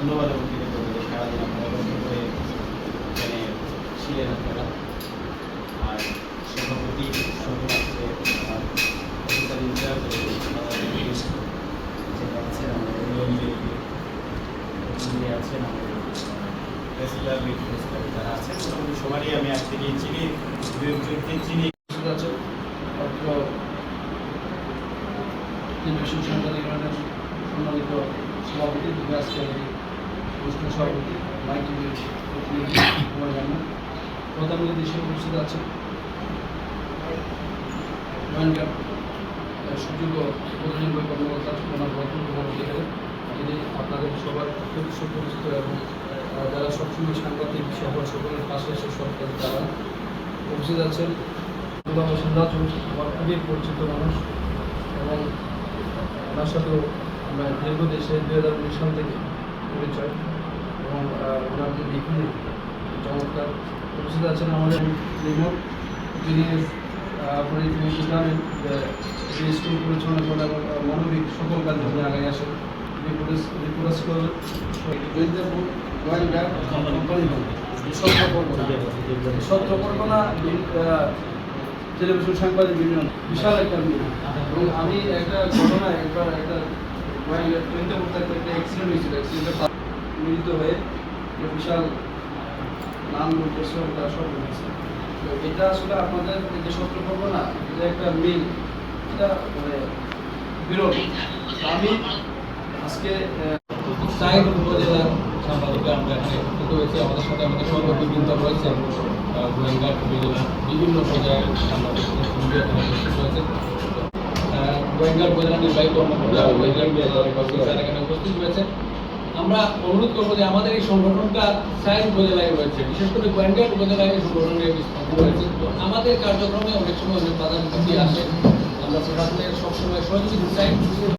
ধন্যবাদ এবং কৃতজ্ঞতা যে সারাদিন আপনারা কষ্ট করে এখানে ছিলেন আপনারা। আর সভাপতি সহ আছে আমার অফিসার ইনচার্জ যেটা আছেন আমাদের আছেন আমাদের প্রেস ক্লাব প্রেস ক্লাবে যারা আছেন মোটামুটি সবারই আমি আজ থেকে চিনি চিনি আছে অত্র টেলিভিশন সাংবাদিক ইউনিয়নের সম্মানিত সভাপতি আজকের অনুষ্ঠান সভাপতি মাই টিভির প্রতিনিধি কুমার জানা প্রধান অতিথি হিসেবে উপস্থিত আছেন গোয়েন্দা সুযোগ্য প্রতিনিধি কর্মকর্তা ওনার যিনি আপনাদের সবার অত্যন্ত সুপরিচিত এবং যারা সবসময় সাংবাদিক সবার সকলের পাশে এসে সরকার তারা উপস্থিত আছেন। আমার খুবই পরিচিত মানুষ এবং ওনার সাথেও আমরা দীর্ঘ দেশে 2019 সাল থেকে পরিচয় এবং ওনার যে লিখনি চমৎকার উপস্থিত আছেন আমাদের রিমোট যিনি আপনারা ইতিমধ্যে জানেন যে স্কুল পরিচালনা করেন এবং মানবিক সকল কাজে উনি আগে আসেন পুরস্কার সত্য পরগনা টেলিভিশন সাংবাদিক ইউনিয়ন বিশাল একটা এবং আমি একটা ঘটনা একবার একটা ট্রেনটা করতে একটা অ্যাক্সিডেন্ট হয়েছিল অ্যাক্সিডেন্টে মিলিত হয়ে বিশাল নাম করছে ওটা সব হয়েছে। তো এটা আসলে আপনাদের যে সত্য পরগনা এটা একটা মিল এটা মানে বিরল। আমি আজকে সাইড উপজেলার সাংবাদিকরা আমরা এখানে একত্রিত হয়েছি। আমাদের সাথে আমাদের সর্ববিবৃন্দ রয়েছে গোয়েঙ্গার উপজেলার বিভিন্ন পর্যায়ের সাংবাদিক রয়েছে। গোয়েঙ্গার উপজেলা নির্বাহী কর্মকর্তা স্যার এখানে উপস্থিত রয়েছে। আমরা অনুরোধ করবো যে আমাদের এই সংগঠনটা সাইড উপজেলায় রয়েছে, বিশেষ করে গোয়েঙ্গার উপজেলায় এই সংগঠনের বিস্তার রয়েছে। তো আমাদের কার্যক্রমে অনেক সময় অনেক বাধা বিপত্তি আসে। আমরা প্রশাসনের সবসময় সহযোগিতা চাই।